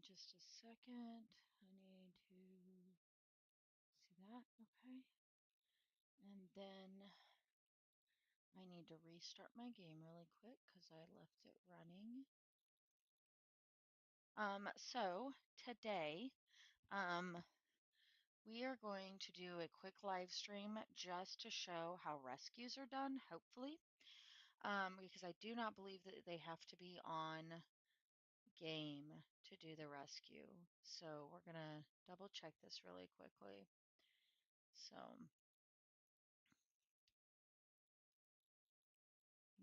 Just a second. I need to see that. Okay. And then I need to restart my game really quick because I left it running. So today, um, we are going to do a quick live stream just to show how rescues are done, hopefully. Because I do not believe that they have to be on game to do the rescue. So we're gonna double check this really quickly. So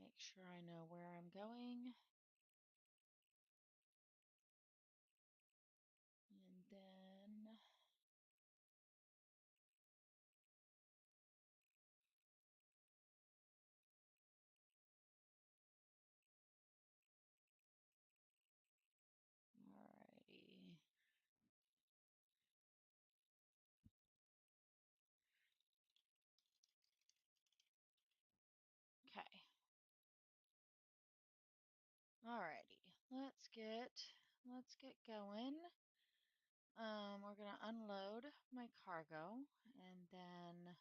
make sure I know where I'm going. And then alrighty. Okay. Alrighty. Let's get going. We're gonna unload my cargo and then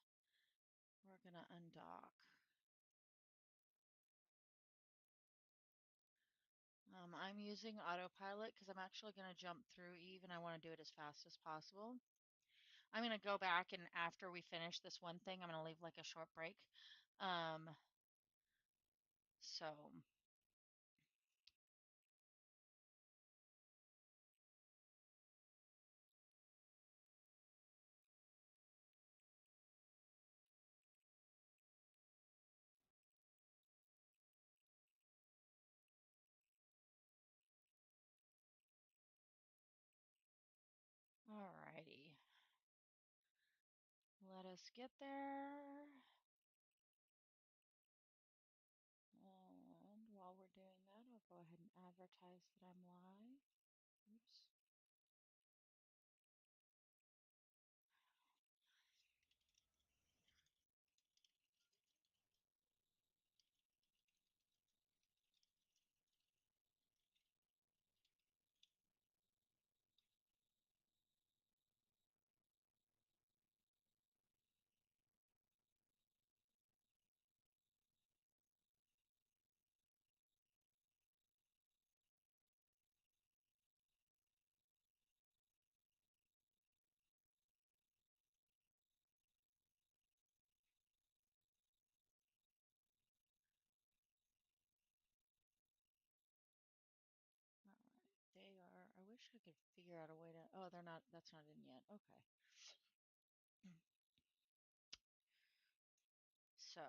we're gonna undock. I'm using autopilot because I'm actually gonna jump through Eve and I want to do it as fast as possible. I'm gonna go back and after we finish this one thing, I'm gonna leave like a short break. Um, so alrighty. Let us get there. And while we're doing that, I'll go ahead and advertise that I'm live. Oops. All right. They are, I wish I could figure out a way to, oh, they're not, that's not in yet. Okay. So,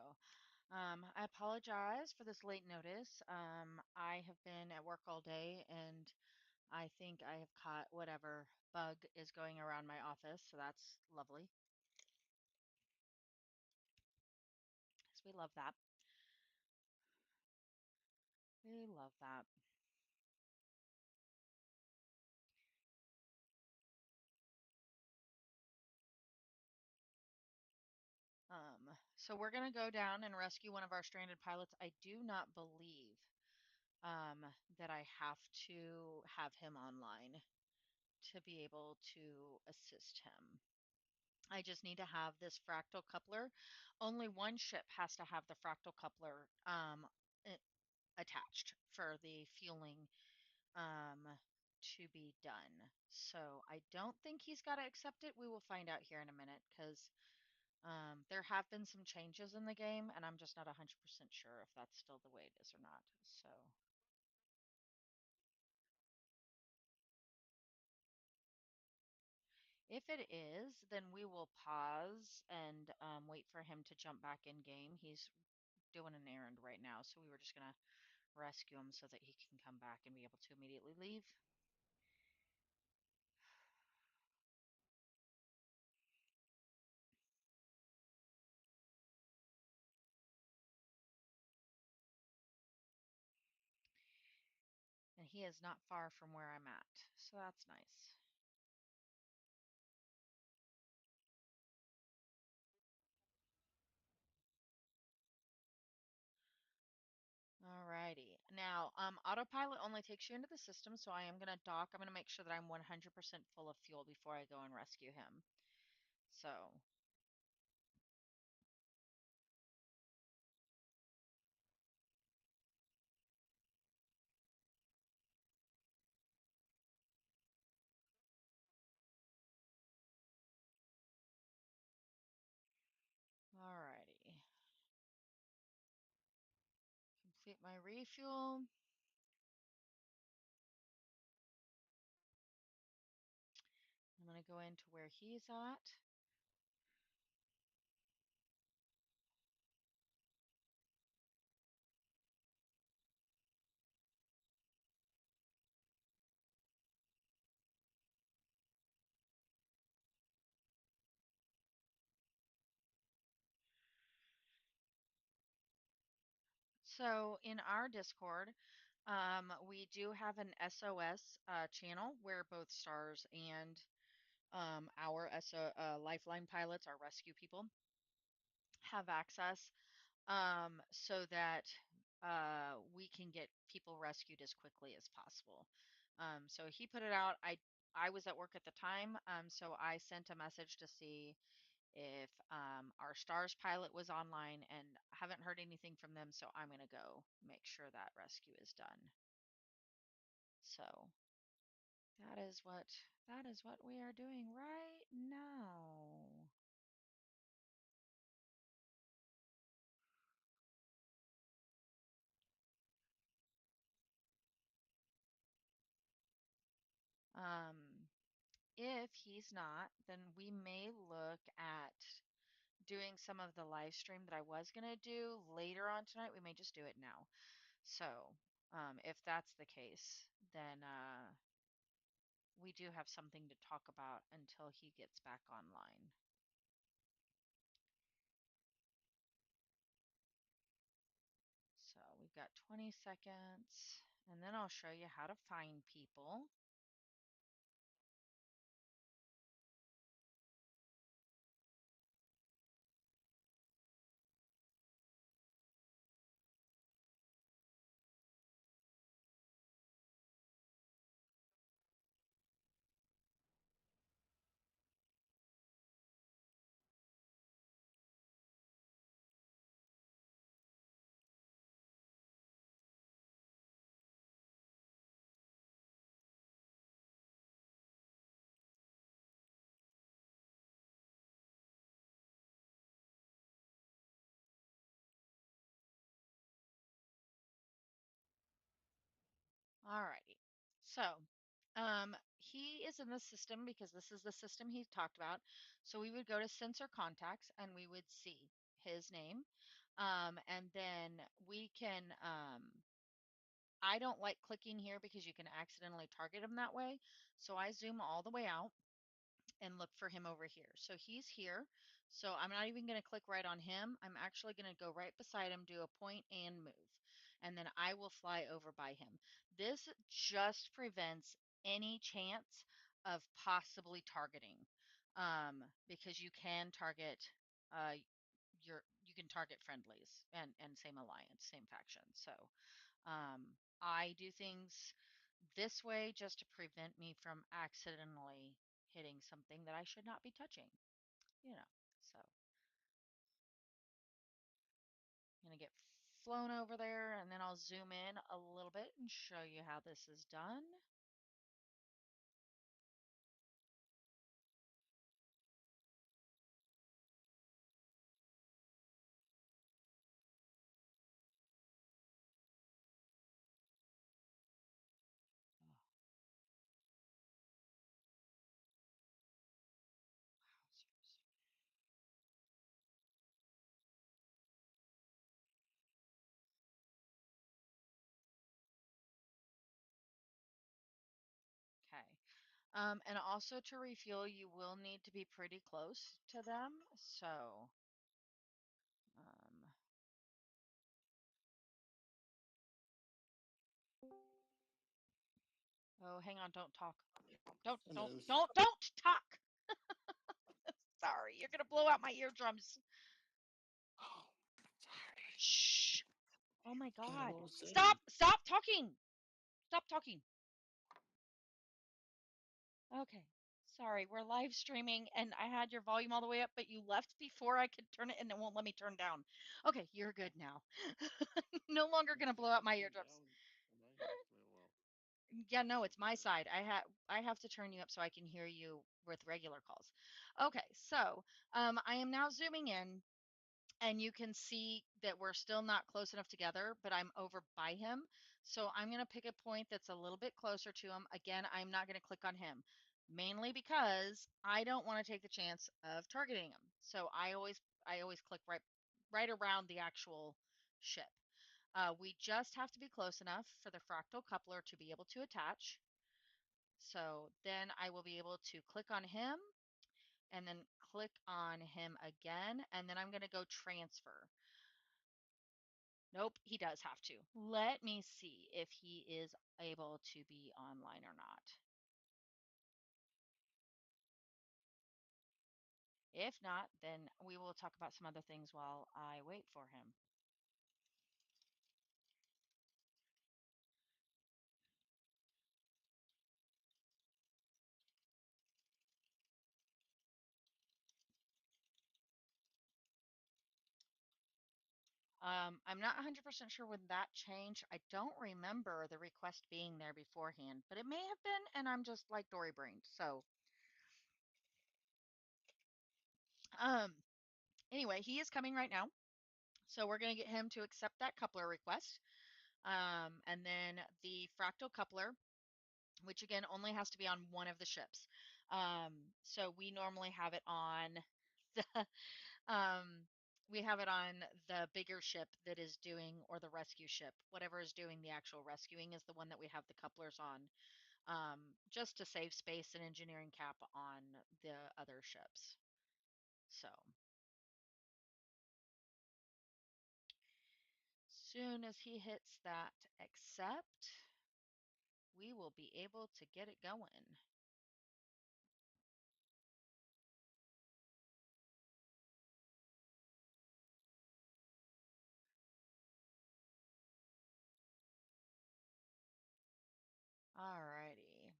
I apologize for this late notice. I have been at work all day and I think I have caught whatever bug is going around my office, so that's lovely. 'Cause we love that. We love that. So we're gonna go down and rescue one of our stranded pilots. I do not believe that I have to have him online to be able to assist him. I just need to have this fractal coupler. Only one ship has to have the fractal coupler attached for the fueling to be done. So I don't think he's got to accept it. We will find out here in a minute because there have been some changes in the game, and I'm just not 100% sure if that's still the way it is or not. So if it is, then we will pause and wait for him to jump back in game. He's doing an errand right now, so we were just gonna rescue him so that he can come back and be able to immediately leave. And he is not far from where I'm at, so that's nice. Alrighty. righty. Now, autopilot only takes you into the system, so I am going to dock. I'm going to make sure that I'm 100% full of fuel before I go and rescue him. So, alrighty. Complete my refuel. I'm going to go into where he's at. So in our Discord, we do have an SOS channel where both stars and our Lifeline pilots, our rescue people, have access so that we can get people rescued as quickly as possible. So he put it out. I was at work at the time, so I sent a message to see if our stars pilot was online, and haven't heard anything from them. So I'm gonna go make sure that rescue is done. So that is what we are doing right now. Um, if he's not, then we may look at doing some of the live stream that I was going to do later on tonight. We may just do it now. So, if that's the case, then we do have something to talk about until he gets back online. So, we've got 20 seconds, and then I'll show you how to find people. Alrighty. So, he is in the system because this is the system he talked about. So we would go to sensor contacts and we would see his name. And then we can, I don't like clicking here because you can accidentally target him that way. So I zoom all the way out and look for him over here. So he's here. So I'm not even going to click right on him. I'm actually going to go right beside him, do a point and move. And then I will fly over by him. This just prevents any chance of possibly targeting because you can target uh, you can target friendlies and same alliance, same faction. So I do things this way just to prevent me from accidentally hitting something that I should not be touching, you know. So I'm going to get flown over there and then I'll zoom in a little bit and show you how this is done. Oh, wowzers. Okay. And also to refuel, you will need to be pretty close to them. So, um, oh, hang on, don't talk. Don't, It don't, is. don't talk. Sorry, you're gonna blow out my eardrums. Oh, sorry. Shh. Oh my God. What was Stop! saying? Stop talking! Stop talking. Okay. Sorry, we're live streaming and I had your volume all the way up, but you left before I could turn it and it won't let me turn down. Okay, you're good now. No longer gonna blow Okay, out I my turned eardrums. down on my end. Well, Yeah, no, it's my okay. side. I have to turn you up so I can hear you with regular calls. Okay, so I am now zooming in and you can see that we're still not close enough together, but I'm over by him. So I'm going to pick a point that's a little bit closer to him. Again, I'm not going to click on him, mainly because I don't want to take the chance of targeting him. So I always click right around the actual ship. We just have to be close enough for the fractal coupler to be able to attach. So then I will be able to click on him and then click on him again, and then I'm going to go transfer. Nope, he does have to. Let me see if he is able to be online or not. If not, then we will talk about some other things while I wait for him. I'm not 100% sure when that changed. I don't remember the request being there beforehand, but it may have been, and I'm just like Dory brained. So, um, anyway, he is coming right now. So we're going to get him to accept that coupler request. And then the fractal coupler, which again only has to be on one of the ships. So we normally have it on the um, we have it on the bigger ship that is doing, or the rescue ship, whatever is doing the actual rescuing is the one that we have the couplers on, just to save space and engineering cap on the other ships. So soon as he hits that accept, we will be able to get it going. Alrighty.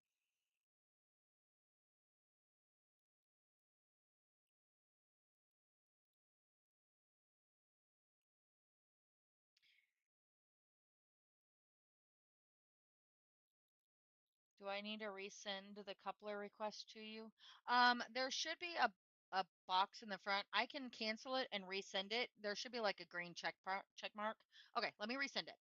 Do I need to resend the coupler request to you? There should be a box in the front. I can cancel it and resend it. There should be like a green check mark. Okay, let me resend it.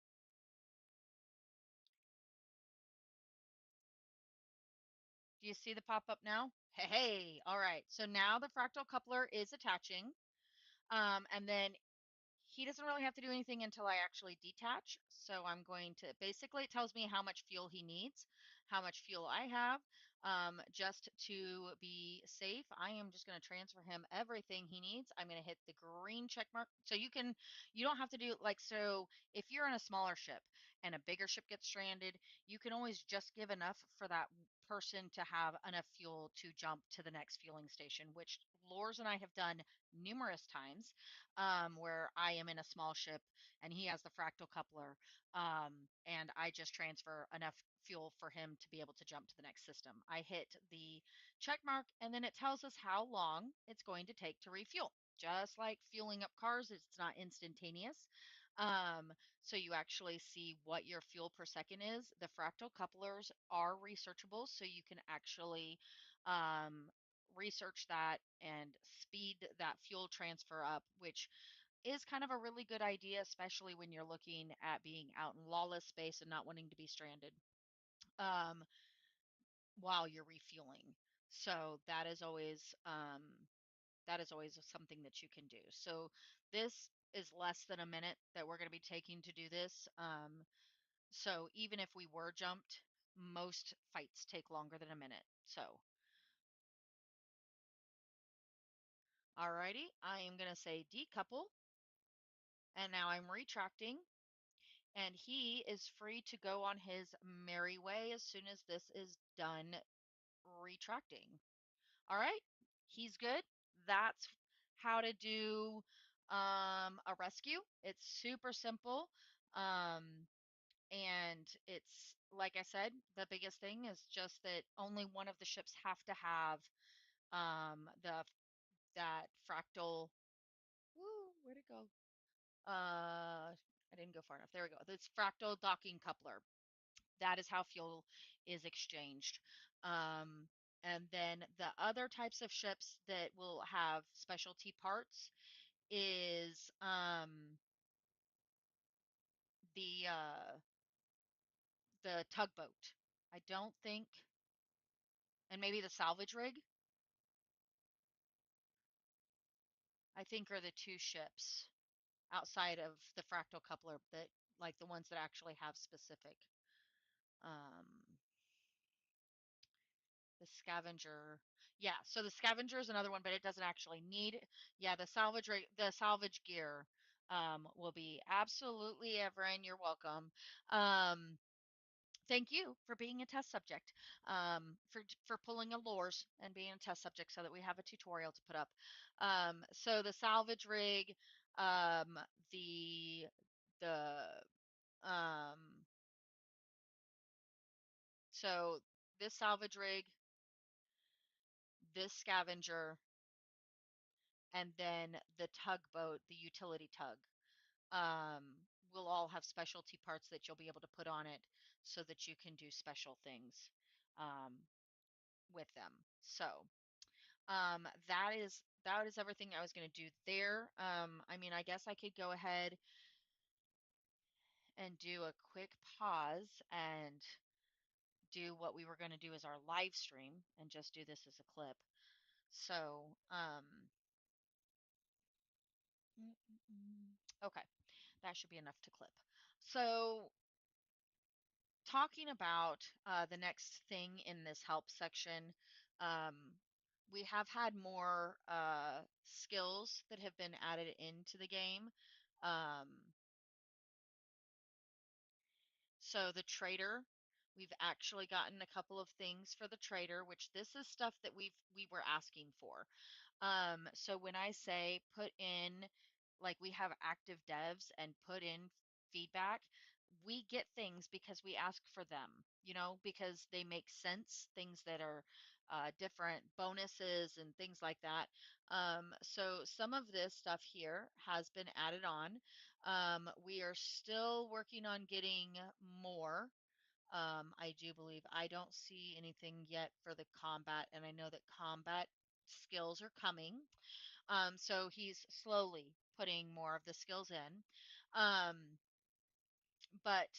Do you see the pop up now? Hey, hey. All right. So now the fractal coupler is attaching. And then he doesn't really have to do anything until I actually detach. So I'm going to, basically it tells me how much fuel he needs, how much fuel I have. Just to be safe, I am just going to transfer him everything he needs. I'm going to hit the green check mark. So you don't have to do like, so if you're in a smaller ship and a bigger ship gets stranded, you can always just give enough for that person to have enough fuel to jump to the next fueling station, which Lors and I have done numerous times, where I am in a small ship and he has the fractal coupler, and I just transfer enough fuel for him to be able to jump to the next system. I hit the check mark and then it tells us how long it's going to take to refuel. Just like fueling up cars, it's not instantaneous. Um, so you actually see what your fuel per second is. The fractal couplers are researchable, so you can actually um, research that and speed that fuel transfer up, which is kind of a really good idea, especially when you're looking at being out in lawless space and not wanting to be stranded, um, while you're refueling. So that is always something that you can do. So this is less than a minute that we're going to be taking to do this. So even if we were jumped, most fights take longer than a minute. So, alrighty, I am going to say decouple, and now I'm retracting, and he is free to go on his merry way as soon as this is done retracting. All right, he's good. That's how to do a rescue. It's super simple. Um, and it's like I said, the biggest thing is just that only one of the ships have to have the that fractal. Woo, where'd it go? I didn't go far enough. There we go. This fractal docking coupler. That is how fuel is exchanged. Um, and then the other types of ships that will have specialty parts is the uh, the tugboat. I don't think, and maybe the salvage rig. I think are the two ships outside of the fractal coupler that like the ones that actually have specific. Um, the scavenger, yeah. So the scavenger is another one, but it doesn't actually need. Yeah, the salvage gear will be absolutely Everin. You're welcome. Um, Thank you for being a test subject, for pulling a lures and being a test subject so that we have a tutorial to put up. So the salvage rig, um, the the um, so this salvage rig, this scavenger, and then the tugboat, the utility tug, will all have specialty parts that you'll be able to put on it so that you can do special things um, with them. So that is everything I was going to do there. I mean, I guess I could go ahead and do a quick pause and do what we were going to do as our live stream and just do this as a clip. So, okay, that should be enough to clip. So, talking about the next thing in this help section, um, we have had more skills that have been added into the game. Um, So the trader, we've actually gotten a couple of things for the trader, which this is stuff that we were asking for. So when I say put in, like we have active devs and put in feedback, we get things because we ask for them, because they make sense, things that are different bonuses and things like that. So some of this stuff here has been added on. We are still working on getting more. I do believe I don't see anything yet for the combat, and I know that combat skills are coming. So he's slowly putting more of the skills in. Um, but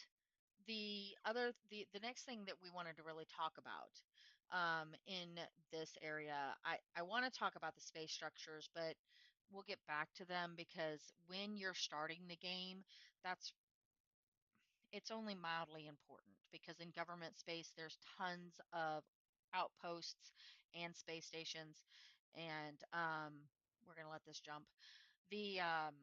the next thing that we wanted to really talk about in this area, I want to talk about the space structures, but we'll get back to them because when you're starting the game, that's it's only mildly important because in government space there's tons of outposts and space stations, and we're gonna let this jump. The um,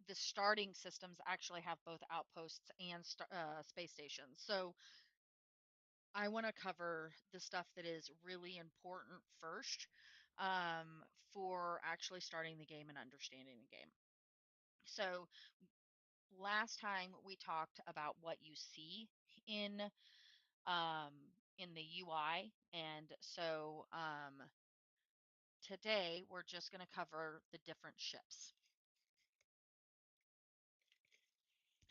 the starting systems actually have both outposts and space stations. So I want to cover the stuff that is really important first, for actually starting the game and understanding the game. So last time we talked about what you see in in the UI, and so today we're just going to cover the different ships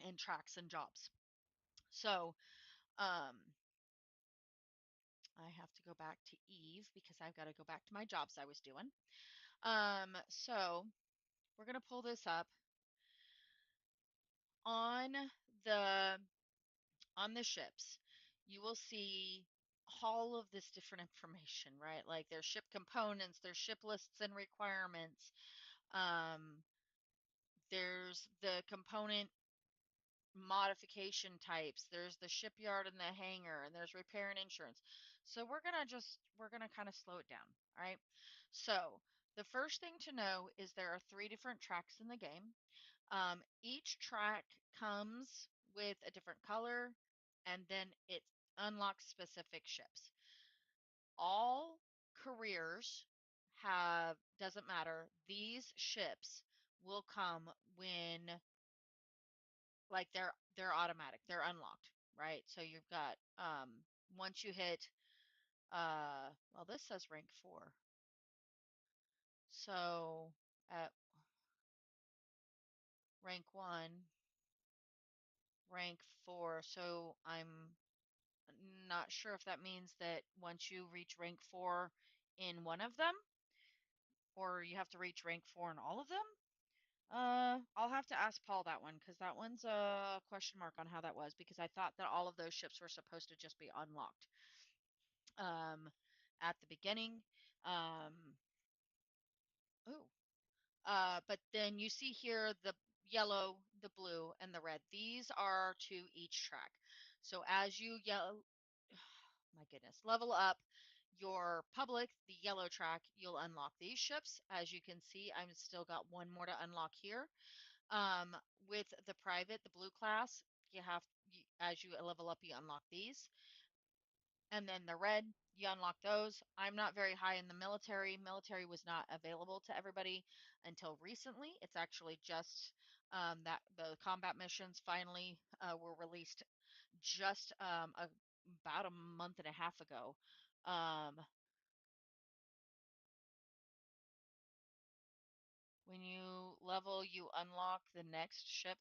and tracks and jobs. So um, I have to go back to Eve because I've got to go back to my jobs I was doing. So we're going to pull this up on the on the ships. You will see all of this different information, right? Like there's ship components, there's ship lists and requirements. Um, there's the component modification types, there's the shipyard and the hangar, and there's repair and insurance. So we're gonna kind of slow it down. All right. So the first thing to know is there are three different tracks in the game. Each track comes with a different color, and then it unlocks specific ships. All careers have, doesn't matter, these ships will come when like they're automatic, they're unlocked, right? So you've got once you hit well, this says rank 4. So at rank 1, rank 4. So I'm not sure if that means that once you reach rank 4 in one of them, or you have to reach rank 4 in all of them. I'll have to ask Paul that one because that one's a question mark on how that was because I thought that all of those ships were supposed to just be unlocked um, at the beginning. Um, ooh, but then you see here the yellow, the blue, and the red. These are to each track. So as you yellow, my goodness, level up your public, the yellow track, you'll unlock these ships. As you can see, I've still got one more to unlock here. With the private, the blue class, as you level up, you unlock these. And then the red, you unlock those. I'm not very high in the military. Military was not available to everybody until recently. It's actually just that the combat missions finally were released just about a month and a half ago. Um, when you level, you unlock the next ship.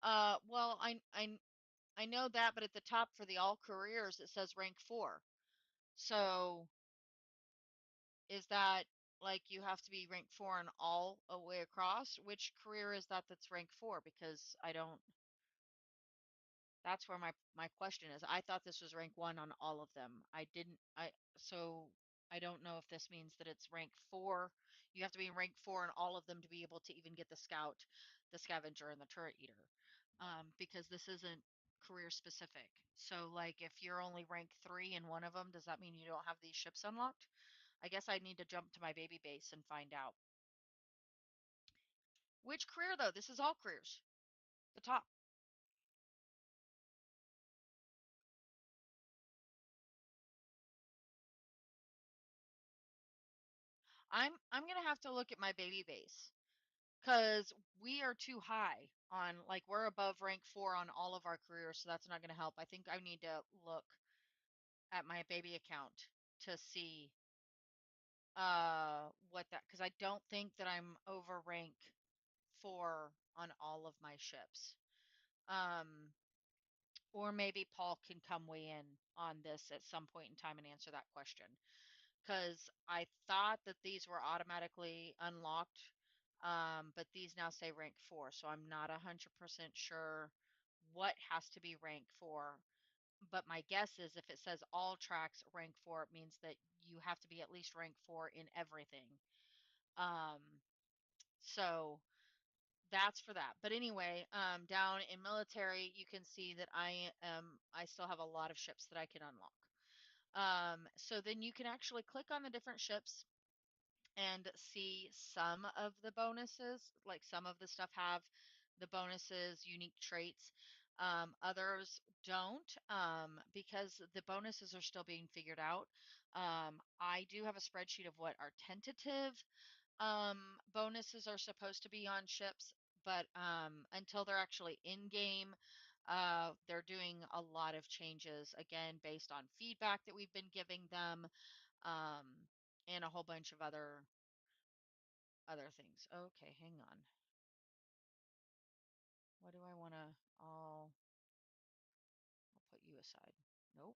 Well, I know that, but at the top for the all careers, it says rank 4. So is that like you have to be rank 4 and all the way across? Which career is that that's rank 4? Because I don't, that's where my question is. I thought this was rank 1 on all of them. I didn't, so I don't know if this means that it's rank 4. You have to be in rank 4 in all of them to be able to even get the scout, the scavenger, and the turret eater. Because this isn't career specific. So like if you're only rank 3 in one of them, does that mean you don't have these ships unlocked? I guess I need to jump to my baby base and find out. Which career though? This is all careers. The top. I'm gonna have to look at my baby base because we are too high on like we're above rank 4 on all of our careers, so that's not gonna help. I think I need to look at my baby account to see what that because I don't think that I'm over rank 4 on all of my ships. Um or maybe Paul can come weigh in on this at some point in time and answer that question. Because I thought that these were automatically unlocked, but these now say rank 4, so I'm not 100% sure what has to be rank 4. But my guess is if it says all tracks rank 4, it means that you have to be at least rank 4 in everything. Um, so that's for that. But anyway, down in military, you can see that I still have a lot of ships that I can unlock. So then you can actually click on the different ships and see some of the bonuses. Like some of the stuff have the bonuses, unique traits. Others don't because the bonuses are still being figured out. I do have a spreadsheet of what our tentative bonuses are supposed to be on ships, but until they're actually in game, they're doing a lot of changes again based on feedback that we've been giving them, um, and a whole bunch of other things. Okay, hang on. What do I want to? I'll put you aside. Nope.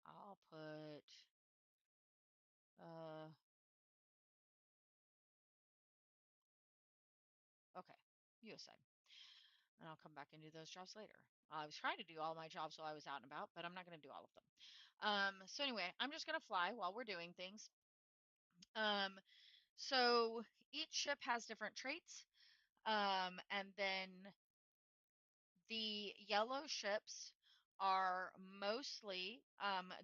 I'll put uh. Okay, you aside, and I'll come back and do those jobs later. I was trying to do all my jobs while I was out and about, but I'm not going to do all of them. So anyway, I'm just going to fly while we're doing things. Um, so each ship has different traits, and then the yellow ships are mostly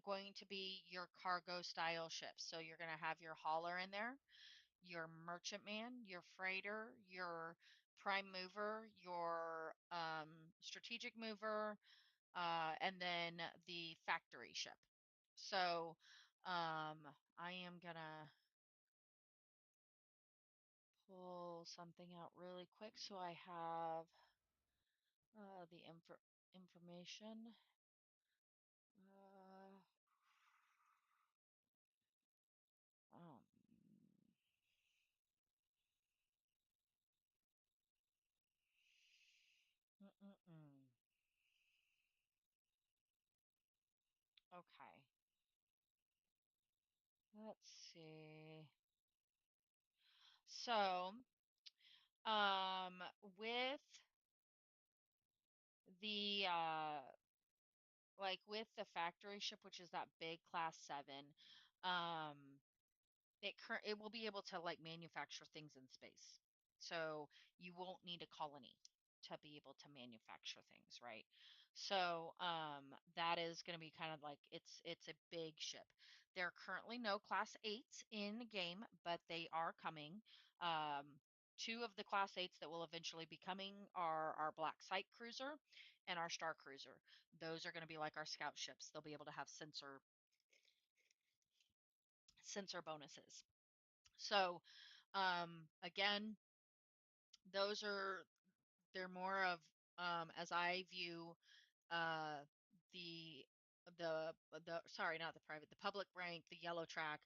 going to be your cargo style ships. So you're going to have your hauler in there, your merchantman, your freighter, your prime mover, your strategic mover, and then the factory ship. So I am gonna pull pull something out really quick so I have the information. Uh, um, mm-mm-mm. Okay, let's see. So, with the like with the factory ship, which is that big class 7, um, it will be able to like manufacture things in space. So you won't need a colony to be able to manufacture things, right? So that is going to be kind of like it's a big ship. There are currently no class 8s in the game, but they are coming. Two of the class 8s that will eventually be coming are our Black Site Cruiser and our Star Cruiser. Those are going to be like our scout ships. They'll be able to have sensor bonuses. So again, those are they're more of as I view uh, the the sorry, not the private, the public rank, the yellow track.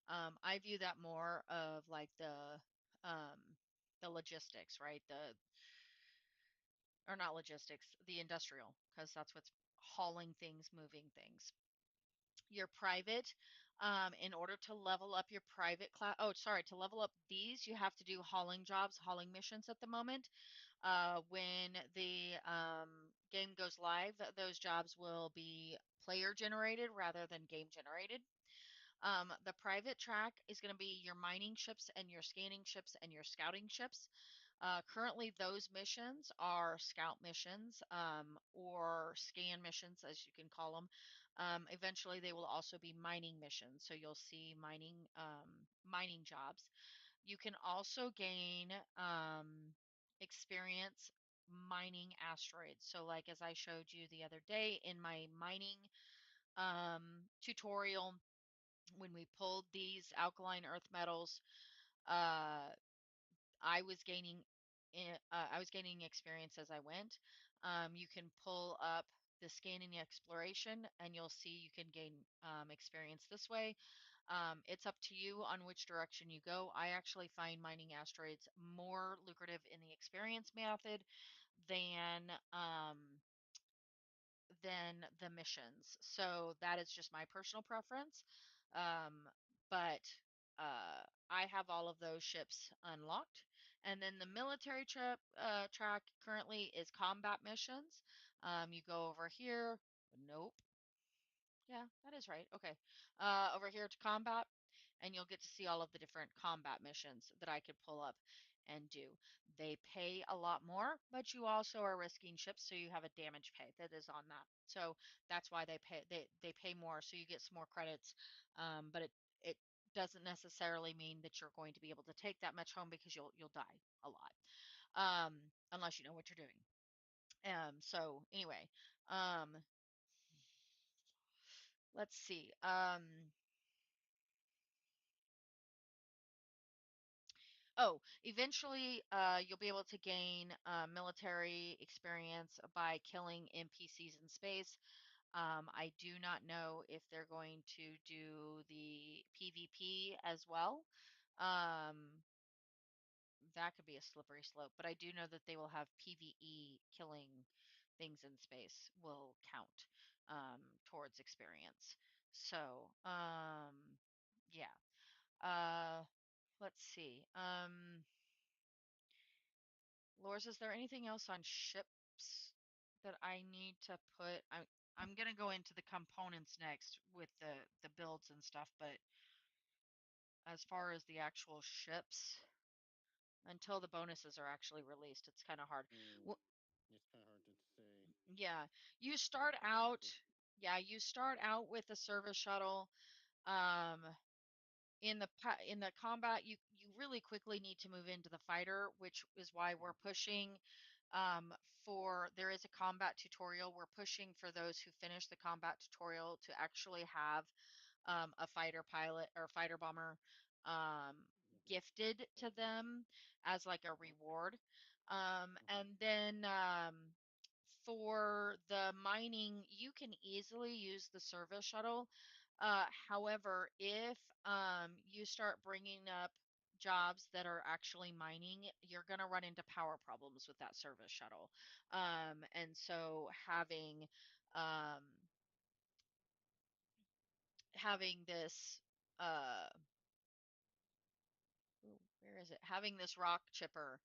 I view that more of like um, the logistics, right? The or not logistics, the industrial, because that's what's hauling things, moving things. Your private, in order to level up your private class. Oh, sorry, to level up these, you have to do hauling jobs, hauling missions at the moment. When the game goes live, those jobs will be player generated rather than game generated. The private track is going to be your mining ships and your scanning ships and your scouting ships. Currently, those missions are scout missions or scan missions, as you can call them. Eventually, they will also be mining missions, so you'll see mining jobs. You can also gain experience mining asteroids. So, like as I showed you the other day in my mining tutorial, when we pulled these alkaline earth metals, uh, I was gaining I was gaining experience as I went. You can pull up the scanning exploration, and you'll see you can gain experience this way. It's up to you on which direction you go. I actually find mining asteroids more lucrative in the experience method than than the missions. So that is just my personal preference. Um, but I have all of those ships unlocked. And then the military track currently is combat missions. You go over here. Nope. Yeah, that is right. Okay. Over here to combat, and you'll get to see all of the different combat missions that I could pull up and do. They pay a lot more, but you also are risking ships, so you have a damage pay that is on that. So that's why they pay more, so you get some more credits. But it doesn't necessarily mean that you're going to be able to take that much home because you'll die a lot, unless you know what you're doing. So anyway, um, let's see. Oh, eventually, you'll be able to gain military experience by killing NPCs in space. I do not know if they're going to do the PvP as well. Um, that could be a slippery slope, but I do know that they will have PvE killing things in space will count towards experience. So, yeah. Uh, let's see. Lors, is there anything else on ships that I need to put? I'm gonna go into the components next with the builds and stuff, but as far as the actual ships, until the bonuses are actually released, it's kind of hard. Mm, Well, it's kind of hard to say yeah, you what start to pick out, which. yeah, you start out with the service shuttle. Um, in the combat, you really quickly need to move into the fighter, which is why we're pushing for there is a combat tutorial. We're pushing for those who finish the combat tutorial to actually have a fighter pilot or fighter bomber. Um, gifted to them as like a Uh-huh. reward. Uh-huh. And then for the mining, you can easily use the service shuttle. However, if you start bringing up jobs that are actually mining, you're going to run into power problems with that service shuttle. And so um, having this uh, where is it? Having this rock chipper,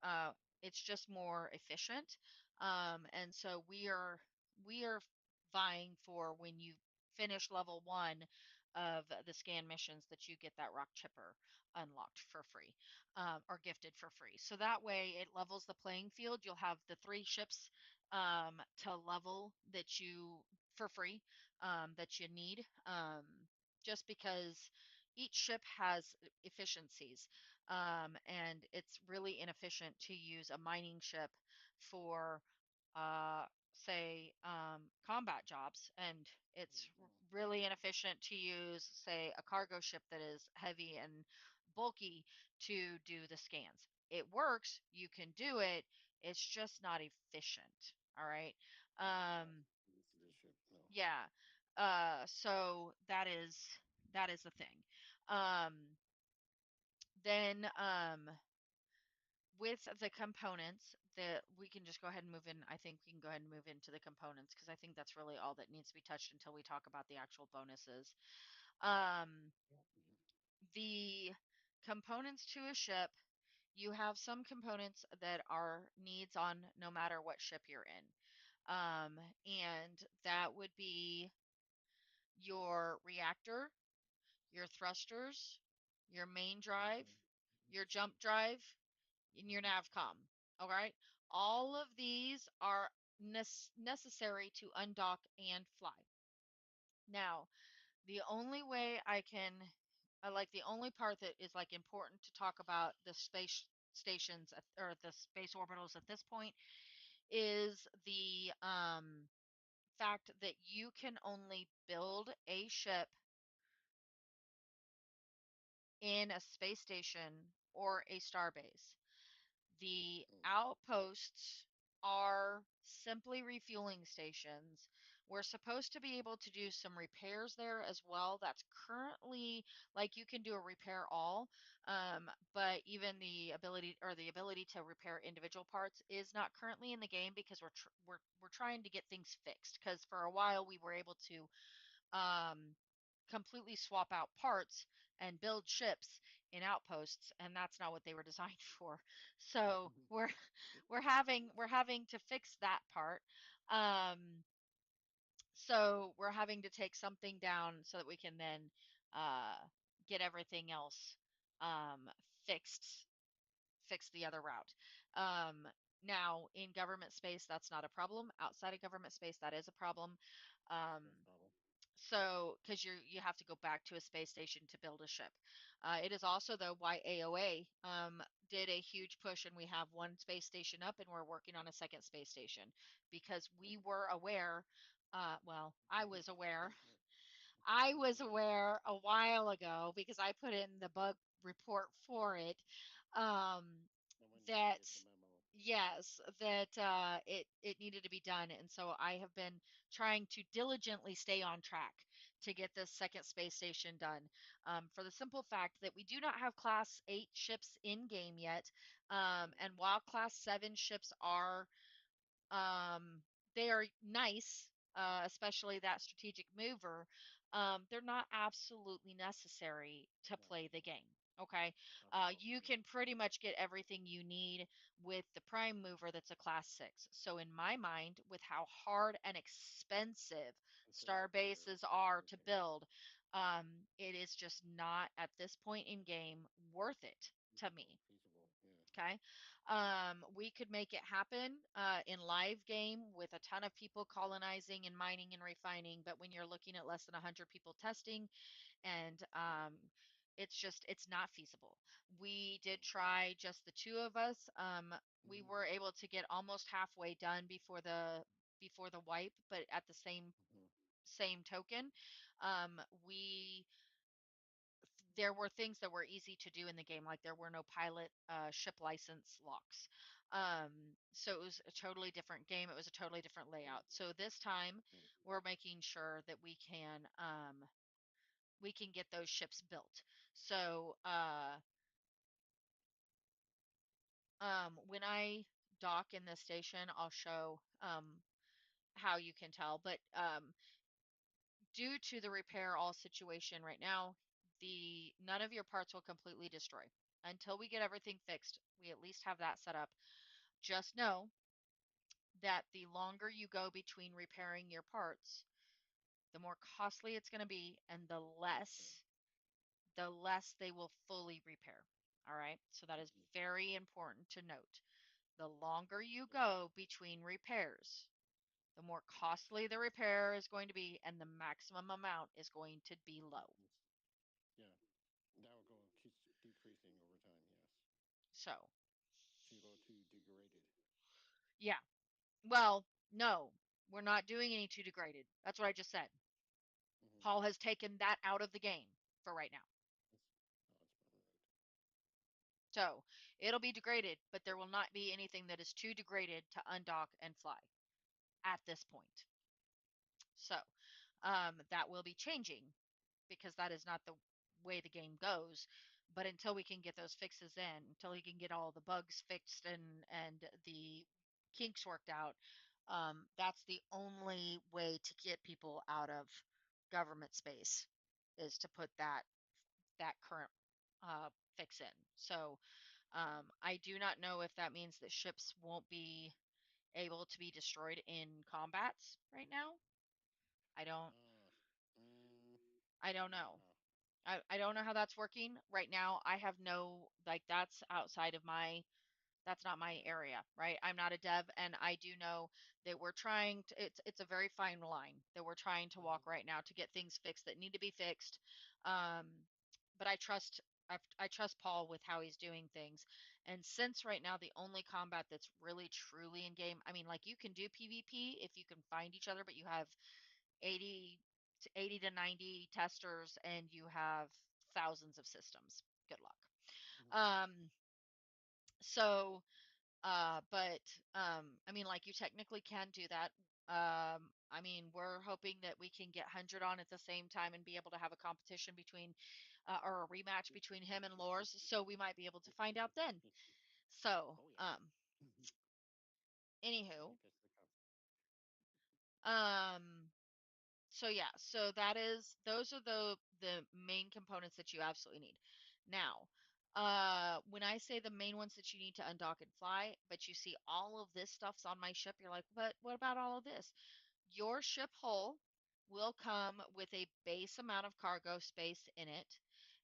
uh, it's just more efficient. And so we are vying for when you finish level one of the scan missions that you get that rock chipper unlocked for free, or gifted for free. So that way it levels the playing field. You'll have the three ships to level that you for free that you need. Just because each ship has efficiencies, and it's really inefficient to use a mining ship for, uh, say, combat jobs, and it's Uh-huh. really inefficient to use, say, a cargo ship that is heavy and bulky to do the scans. It works, you can do it, it's just not efficient. All right. Yeah, I'm not Um, used to this ship. No. yeah. So that is the thing. Um, then with the components that we can just go ahead and move in. I think we can go ahead and move into the components because I think that's really all that needs to be touched until we talk about the actual bonuses. Um, Mhm. the components to a ship, you have some components that are needs on no matter what ship you're in. And that would be your reactor, your thrusters, your main drive, Engine. your jump drive, in your Mm-hmm. navcom. All right. All of these are necessary to undock and fly. Now, the only way I can, like the only part that is like important to talk about the space stations or the space orbitals at this point is the fact that you can only build a ship in a space station or a starbase. The Mm. outposts are simply refueling stations. We're supposed to be able to do some repairs there as well. That's currently like you can do a repair all, but even the ability to repair individual parts is not currently in the game because we're trying to get things fixed. Because for a while we were able to um, completely swap out parts and build ships in outposts, and that's not what they were designed for. So we're having to fix that part. Um, so we're having to take something down so that we can then uh, get everything else um, fixed fix the other route. Um, Now, in government space, that's not a problem. Outside of government space, that is a problem. No Um, problem. so, because you have to go back to a space station to build a ship. It is also though why AOA did a huge push, and we have one space station up, and we're working on a second space station because we were aware. Well, I was aware. I was aware a while ago because I put in the bug report for it. Um, And when did you that get the memo? yes, that it needed to be done, and so I have been trying to diligently stay on track to get this second space station done. For the simple fact that we do not have Class 8 ships in game yet, and while Class 7 ships are they are nice, especially that strategic mover. They're not absolutely necessary to No, play the game. Okay. not at all. You No. can pretty much get everything you need with the prime mover that's a class 6. So, in my mind, with how hard and expensive It's star they're bases are to okay. build, it is just not at this point in game worth it to Feasible. me. Feasible. Yeah. Okay. We could make it happen in live game with a ton of people colonizing and mining and refining, but when you're looking at less than 100 people testing, and it's not feasible. We did Mm-hmm. try just the two of us. We Mm-hmm. were able to get almost halfway done before the wipe, but at the same Mm-hmm. token, we there were things that were easy to do in the game, like there were no pilot ship license locks. So it was a totally different game. It was a totally different layout. So this time mm, we're making sure that we can get those ships built. So when I dock in this station, I'll show how you can tell. But due to the repair all situation right now, the none of your parts will completely destroy. Until we get everything fixed, we at least have that set up. Just know that the longer you go between repairing your parts, the more costly it's going to be and understand. the less they will fully repair. All right? So that is Mm-hmm. very important to note. The longer you Okay. go between repairs, the more costly the repair is going to be and the maximum amount is going to be low. Mm, yeah, that will go keeps decreasing over time. Yes, So, to go to degraded. yeah. Well, no, we're not doing any too degraded. That's what I just said. Mm-hmm. Paul has taken that out of the game for right now. That's, oh, that's probably right. So it'll be degraded, but there will not be anything that is too degraded to undock and fly at this point. So that will be changing because that is not the way the game goes. But until we can get those fixes in, until we can get all the bugs fixed and the kinks worked out, that's the only way to get people out of government space is to put that current fix in. So I do not know if that means that ships won't be able to be destroyed in combats right now. I don't Uh, mm, I don't know. nah. I don't know how that's working right now. I have no like that's outside of my that's not my Yeah. area, right? I'm not a dev and I do know that we're trying to it's a very fine line that we're trying to Mm-hmm. walk right now to get things fixed that need to be fixed. Um, but I trust Paul with how he's doing things. And since right now the only combat that's really truly in game, I mean like you can do PvP if you can find each other, but you have 80 80 to 90 testers and you have thousands of systems. Good luck. Mm-hmm. Um, so but I mean, like you technically can do that. I mean, we're hoping that we can get 100 on at the same time and be able to have a competition between, or a rematch between him and Lors. So we might be able to find out then. So, Oh yeah. anywho, That's the cup. um, so yeah, so that is those are the main components that you absolutely need. Now, when I say the main ones that you need to undock and fly, but you see all of this stuff's on my ship, you're like, but what about all of this? Your ship hull will come with a base amount of cargo space in it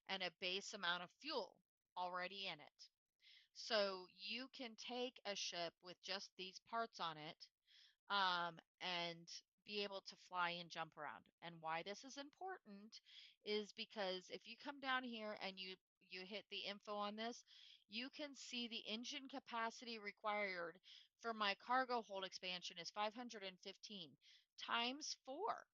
and a base amount of fuel already in it. So you can take a ship with just these parts on it and be able to fly and jump around. And why this is important is because if you come down here and you hit the info on this, you can see the engine capacity required for my cargo hold expansion is 515 times 4.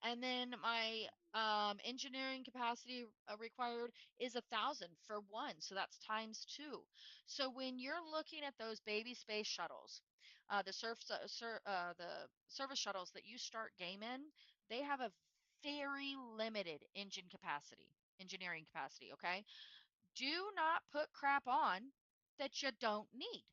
And then my Mm-hmm. engineering capacity required is 1,000 for one, so that's times two. So when you're looking at those baby space shuttles, the service shuttles that you start game in, they have a very limited engineering capacity. Okay, do not put crap on that you don't need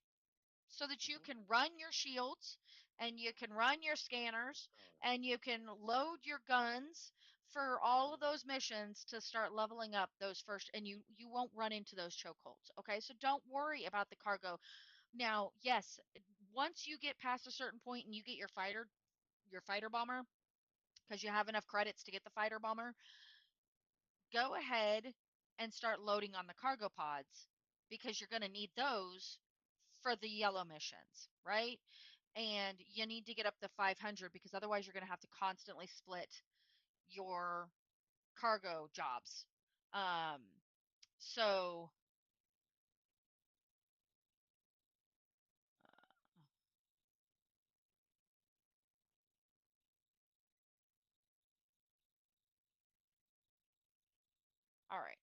so that you Mm-hmm. can run your shields and you can run your scanners Power. and you can load your guns for all of Mm-hmm. those missions to start leveling up those first and you won't run into those chokeholds. Okay, so don't worry about the cargo. Now yes, once you get past a certain point and you get your fighter bomber because you have enough credits to get the fighter bomber, go ahead and start loading on the cargo pods because you're going to need those for the yellow missions, right? And you need to get up to 500 because otherwise you're going to have to constantly split your cargo jobs. Um, so, uh, all right.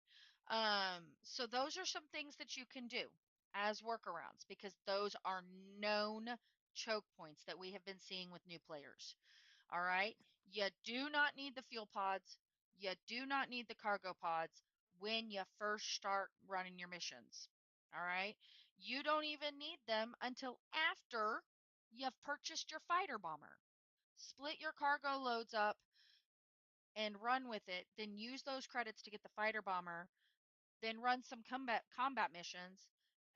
So those are some things that you can do as workarounds because those are known choke points that we have been seeing with new players. All right. You do not need the fuel pods. You do not need the cargo pods when you first start running your missions. All right. You don't even need them until after you've purchased your fighter bomber. Split your cargo loads up and run with it. Then use those credits to get the fighter bomber. Then run some combat missions.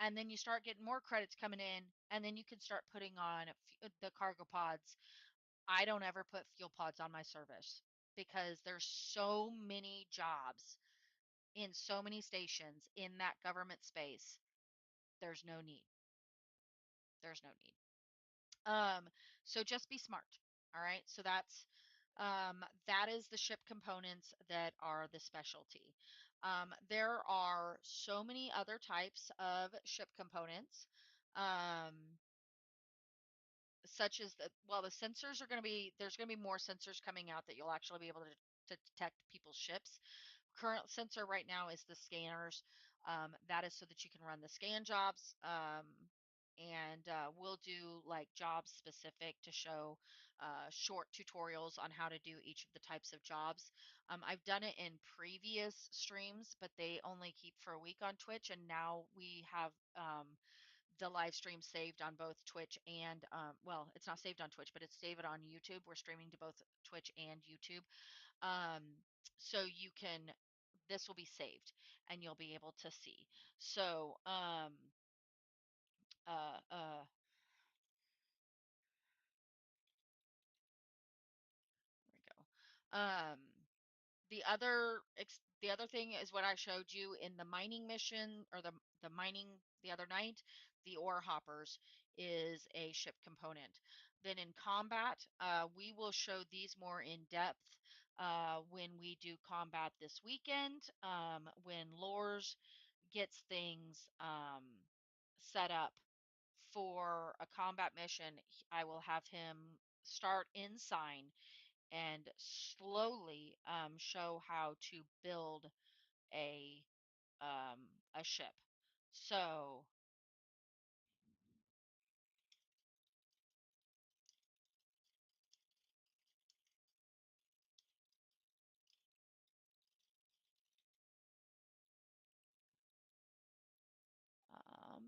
And then you start getting more credits coming in. And then you can start putting on the cargo pods. I don't ever put fuel pods on my service because there's so many jobs in so many stations in that government space. There's no need. There's no need. Um, so just be smart. All right. So that is the ship components that are the specialty. There are so many other types of ship components. Um, Such as the sensors are going to be there's going to be more sensors coming out that you'll actually be able to detect people's ships. Current sensor right now is the scanners. That is so that you can run the scan jobs. And we'll do like jobs specific to show short tutorials on how to do each of the types of jobs. I've done it in previous streams, but they only keep for a week on Twitch, and now we have the live stream saved on both Twitch and well, it's not saved on Twitch, but it's saved on YouTube. We're streaming to both Twitch and YouTube. Um, so you can this will be saved and you'll be able to see. So uh uh there we go. The other thing is what I showed you in the mining mission or the mining the other night. The ore hoppers is a ship component. Then in combat, we will show these more in depth when we do combat this weekend. When Lors gets things set up for a combat mission, I will have him start in sign and slowly show how to build a ship. So um,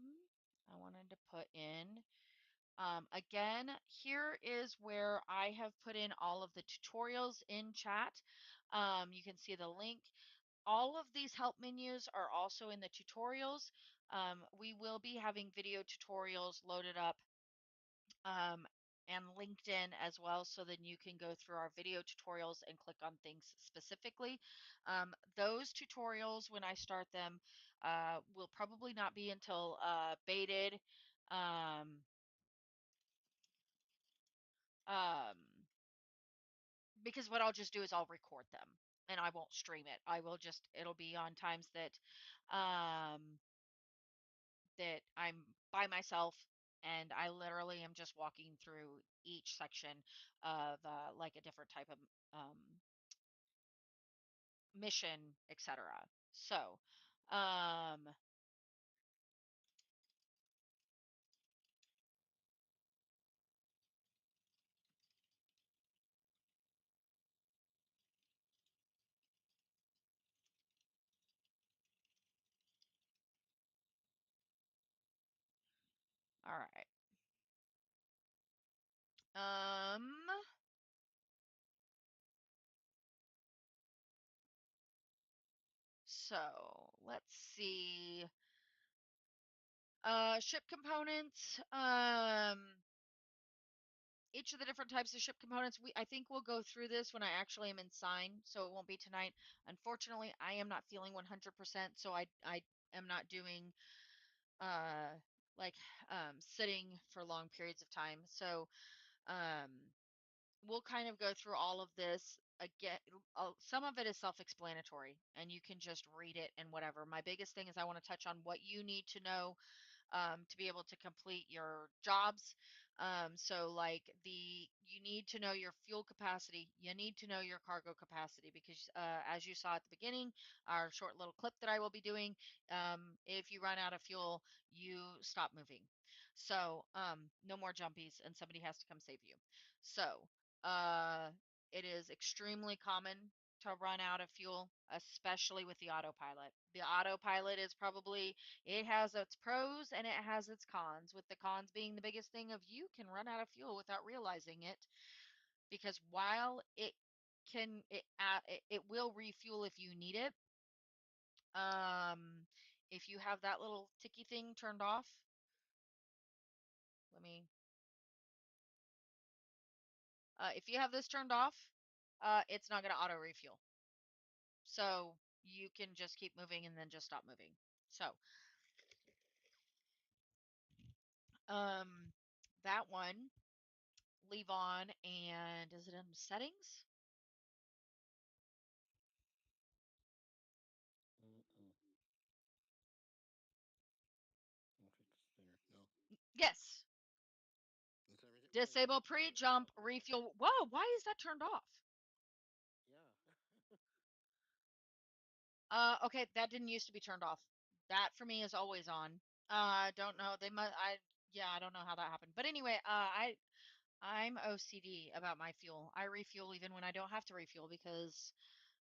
I wanted to put in again. Here is where I have put in all of the tutorials in chat. You can see the link. All of these help menus are also in the tutorials. We will be having video tutorials loaded up um, and LinkedIn as well, so then you can go through our video tutorials and click on things specifically. Those tutorials, when I start them, will probably not be until baited. Um, um, because what I'll just do is I'll record them and I won't stream it. It'll be on times um, that I'm by myself and I literally am just walking through each section of like a different type of um, mission, etc. So, um, all right. Um, so let's see. Ship components. Each of the different types of ship components. I think we'll go through this when I actually am in sign, so it won't be tonight. Unfortunately, I am not feeling 100%, so I am not doing uh like sitting for long periods of time. So um we'll kind of go through all of this again. Some of it is self-explanatory and you can just read it and whatever. My biggest thing is I want to touch on what you need to know to be able to complete your jobs. So like you need to know your fuel capacity. You need to know your cargo capacity because as you saw at the beginning, our short little clip that I will be doing, if you run out of fuel, you stop moving. So no more jumpies and somebody has to come save you. So uh, it is extremely common to run out of fuel, especially with the autopilot. The autopilot is probably it has its pros and it has its cons, with the cons being the biggest thing of you can run out of fuel without realizing it because while it will refuel if you need it, um if you have that little ticky thing turned off, let me if you have this turned off, it's not going to auto refuel. So you can just keep moving and then just stop moving. So, um that one leave on, and is it in settings? Mm-mm. I don't think it's there. No. Yes. It's everything. Well, yeah, Disable it's turned pre-jump off. Okay. refuel. Whoa, why is that turned off? Yeah. Okay, that didn't used to be turned off. That for me is always on. I don't Really? know. They must. Yeah, I don't know how that happened. But anyway, I'm OCD about my fuel. I refuel even when I don't have to refuel because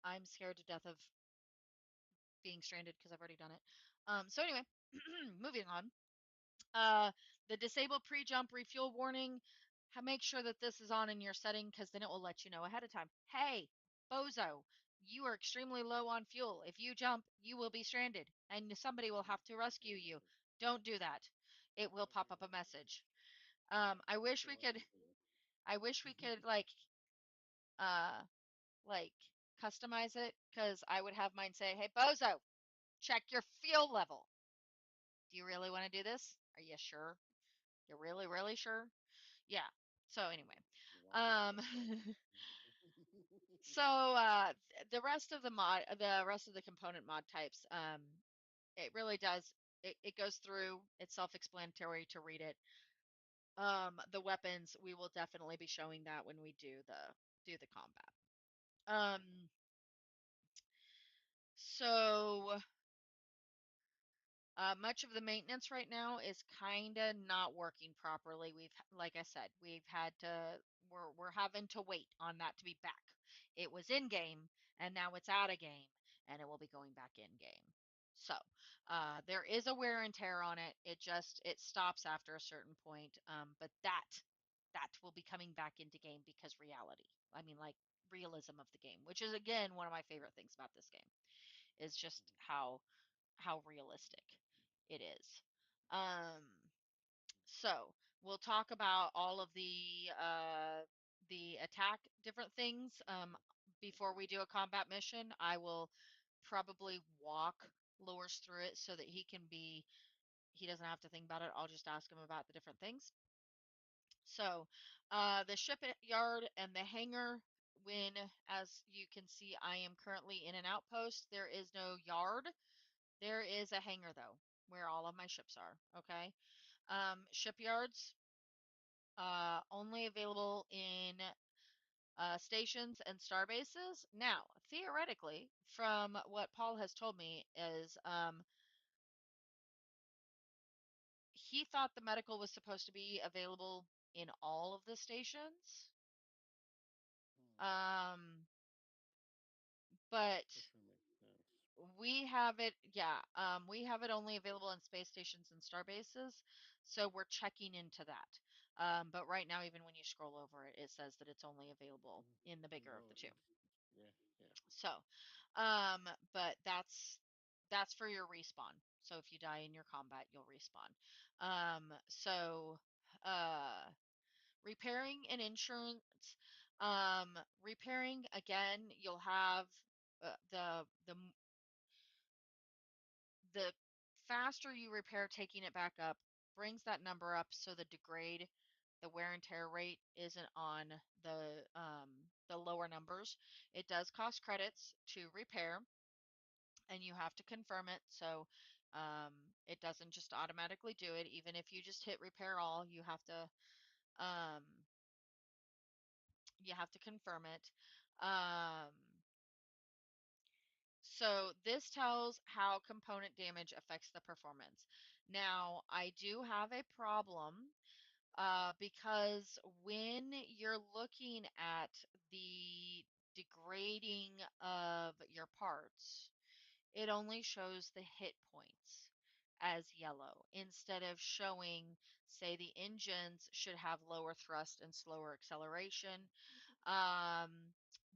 I'm scared to death of being stranded because I've already done it. So anyway, moving on. Uh, the disable pre-jump refuel warning. Make sure that this is on in your setting because then it will let you know ahead of time. Hey, bozo, you are extremely low on fuel. If you jump, you will be stranded and somebody will Mm-hmm. have to rescue Yeah. you. Don't do that. It will Don't do pop up a that. message. That's I what wish we fuel could. items do. I wish we could uh, like customize it because I would have mine say, "Hey, bozo, check your fuel level. Do you really want to do this? Are you sure? You're really, really sure?" Yeah. So anyway, Why would I um, want that? so the rest of the component mod types, it really does. It goes through. It's self-explanatory to read it. The weapons, we will definitely be showing that when we do the combat. Okay. Um, so much of the maintenance right now is kind of not working properly. Like I said, we're having to wait on that to be back. It was in game and now it's out of game and it will be going back in game. So, there is a wear and tear on it. It stops after a certain point. But that will be coming back into game because reality. I mean, like realism of the game, which is again one of my favorite things about this game, is just Mm-hmm. how realistic it is. Um, so we'll talk about all of the attack different things. Before Okay. we do a combat mission, I will probably walk Lures through it so that he doesn't have to think about it. I'll just ask him about the different things. So, the shipyard and the hangar. As you can see, I am currently in an outpost. There is no yard. There is a hangar though, where all of my ships are. Okay. Shipyards, only available in stations and star bases. Now, theoretically, from what Paul has told me, is he thought the medical was supposed to be available in all of the stations. Hmm. Um, but Which would make sense. we have it only available in space stations and star bases, so we're checking into that. But right now, even when you scroll over it, it says that it's only available in the bigger of No, the two. yeah, yeah. So, but that's for your respawn. So if you die in your combat, you'll respawn. So, uh, repairing and insurance. Repairing again, you'll have the faster you repair, taking it back up brings that number up so the wear and tear rate isn't on the lower numbers. It does cost credits to repair and you have to confirm it. So it doesn't just automatically do it. Even if you just hit repair all, you have to Um, you have to confirm it. Um, so this tells how component damage affects the performance. Now, I do have a problem because when you're looking at the degrading of your parts, it only shows the hit points as yellow instead of showing, say, the engines should have lower thrust and slower acceleration. Um,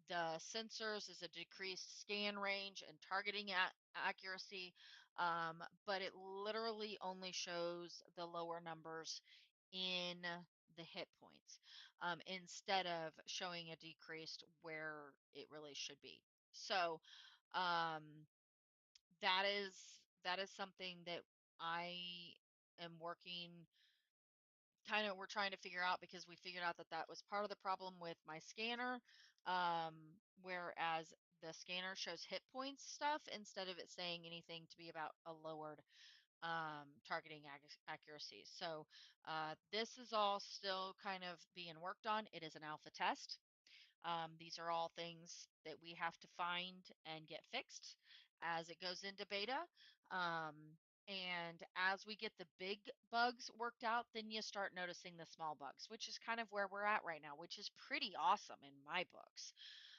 the sensors is a decreased scan range and targeting accuracy, but it literally only shows the lower numbers in the hit points instead of showing a decreased where it really should be. So um, that is something that I am working kind of we're trying to figure out because we figured out that that was part of the problem with my scanner, whereas the scanner shows hit points stuff instead of it saying anything to be about a lowered targeting accuracy. So this is all still kind of being worked on. It is an alpha test. These are all things that we have to find and get fixed as it goes into beta. Um, and as we get the big bugs worked out, then you start noticing the small bugs, which is kind of where we're at right now, which is pretty awesome in my books.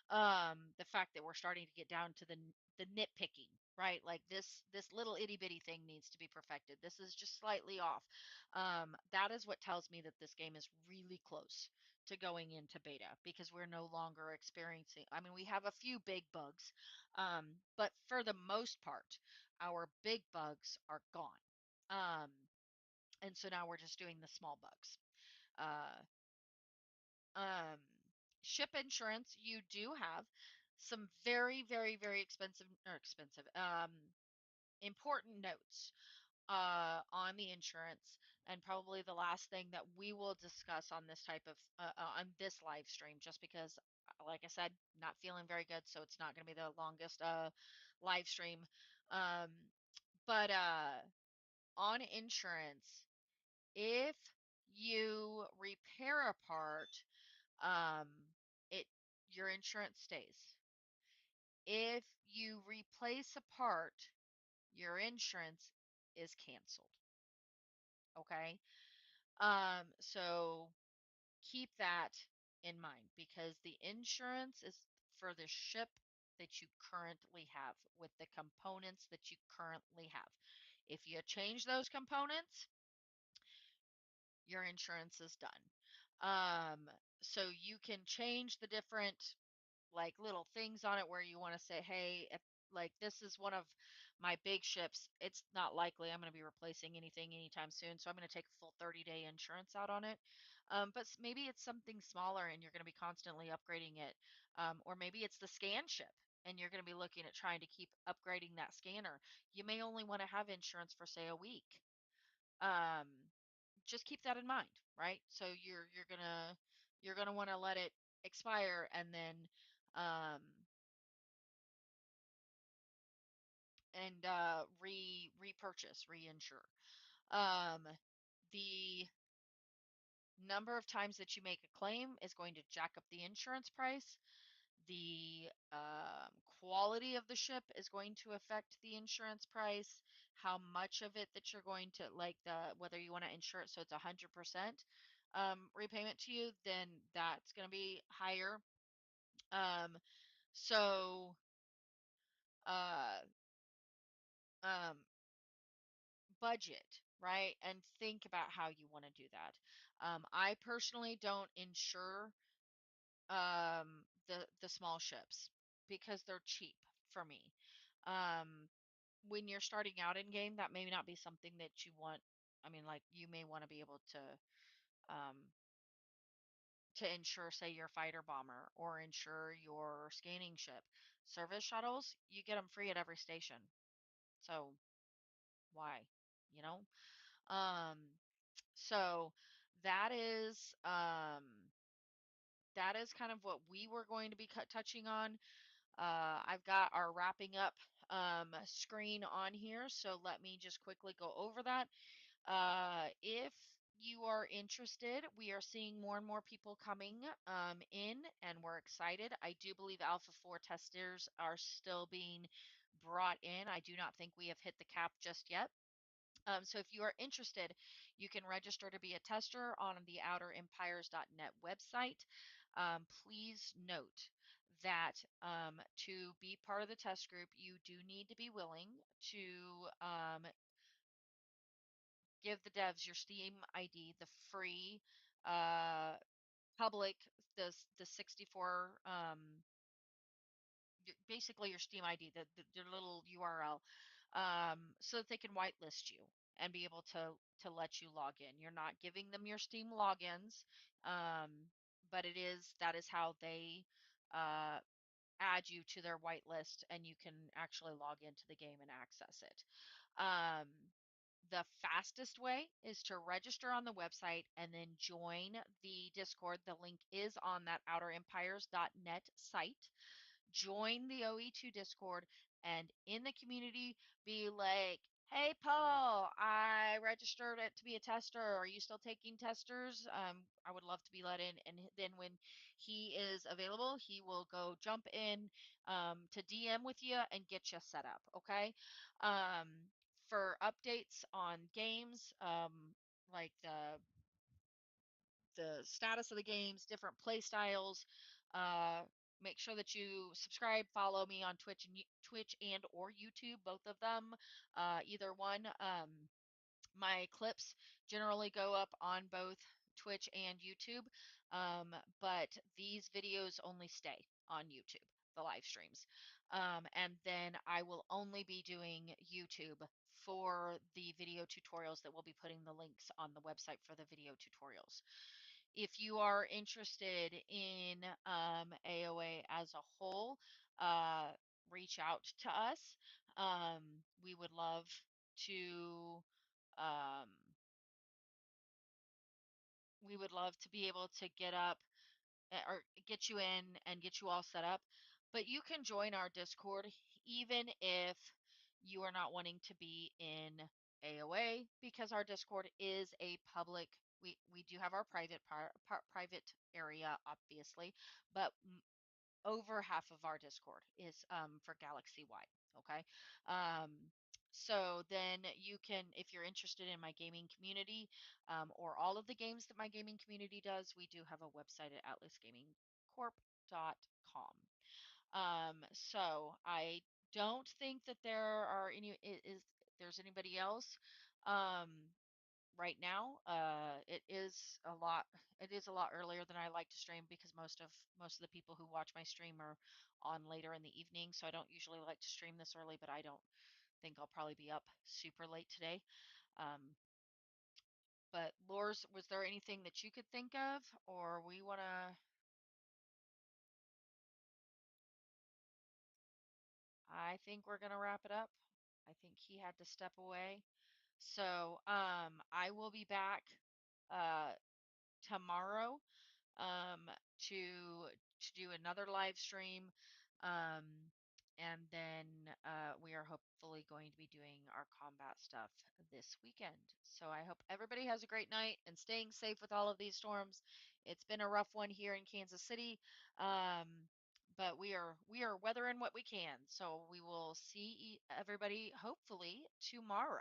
The fact that we're starting to get down to the nitpicking, right? Like this little itty bitty thing needs to be perfected. This is just slightly off. That is what tells me that this game is really close to going into beta because we're no longer experiencing. I mean, we have a few big bugs, but for the most part, our big bugs are gone. Um, and so now we're just doing the small bugs. Uh, um, Ship insurance, you do have some very, very, very expensive, important notes on the insurance, and probably the last thing that we will discuss on this type of on this live stream, just because, like I said, not feeling very good, so it's not going to be the longest live stream. Um, but on insurance, if you repair a part, um, it your insurance stays. If you replace a part, your insurance is canceled. Okay. So keep that in mind because the insurance is for the ship that you currently have with the components that you currently have. If you change those components, your insurance is done. Um, so you can change the different like little things on it where you want to say, hey, if like this is one of my big ships, it's not likely I'm going to be replacing anything anytime soon, so I'm going to take a full 30-day insurance out on it. But maybe it's something smaller and you're going to be constantly upgrading it, or maybe it's the scan ship and you're going to be looking at trying to keep upgrading that scanner. You may only want to have insurance for say a week. Um, just keep that in mind, right? So you're gonna want to let it expire and then um, repurchase, reinsure. Um, the number of times that you make a claim is going to jack up the insurance price. The quality of the ship is going to affect the insurance price. How much of it that you're going to like the whether you want to insure it so it's 100% repayment to you, then that's going to be higher. Um, so uh, um, budget, right? And think about how you want to do that. I personally don't insure the small ships because they're cheap for me. Um, when you're starting out in game, that may not be something that you want. I mean, like you may want to be able um, to insure, say, your fighter bomber or insure your scanning ship. Service shuttles, you get them free at every station. So why? You know? Um, so that is that is kind of what we were going to be touching on. I've got our wrapping up screen on here, so let me just quickly go over that. If you are interested, we are seeing more and more people coming in, and we're excited. I do believe Alpha 4 testers are still being brought in. I do not think we have hit the cap just yet. So if you are interested, you can register to be a tester on the outerempires.net website. Please note that to be part of the test group, you do need to be willing to give the devs your Steam ID, the free uh, public, the 64 basically your Steam ID, your little URL, so that they can whitelist you and be able to let you log in. You're not giving them your Steam logins, um, but that is how they uh, add you to their whitelist, and you can actually log into the game and access it. Um, the fastest way is to register on the website and then join the Discord. The link is on that outerempires.net site. Join the OE2 Discord, and in the community be like, hey, Paul, I registered it to be a tester. Are you still taking testers? I would love to be let in. And then when he is available, he will go jump in to DM with you and get you set up. Okay. For updates on games, like the status of the games, different play styles. Uh, Make sure that you subscribe, follow me on Twitch and or YouTube, both of them, either one. My clips generally go up on both Twitch and YouTube, but these videos only stay on YouTube, the live streams. And then I will only be doing YouTube for the video tutorials that we'll be putting the links on the website for the video tutorials. If you are interested in AOA as a whole, uh, reach out to us. We would love to um, we would love to be able to get up or get you in and get you all set up. But you can join our Discord even if you are not wanting to be in AOA, because our Discord is a public. We do have our private area, obviously, but over half of our Discord is for galaxy wide. Okay. Um, so then you can, if you're interested in my gaming community or all of the games that my gaming community does, we do have a website at atlasgamingcorp.com. So I don't think that there's anybody else. Um, right now. It is a lot earlier than I like to stream, because most of the people who watch my stream are on later in the evening, so I don't usually like to stream this early, but I don't think I'll probably be up super late today. Um, but Lors, was there anything that you could think of, or we want to? I think we're gonna wrap it up. I think he had to step away. So, I will be back uh tomorrow um, to do another live stream. Um, and then we are hopefully going to be doing our combat stuff this weekend. So I hope everybody has a great night and staying safe with all of these storms. It's been a rough one here in Kansas City. But we are weathering what we can. So we will see everybody hopefully tomorrow.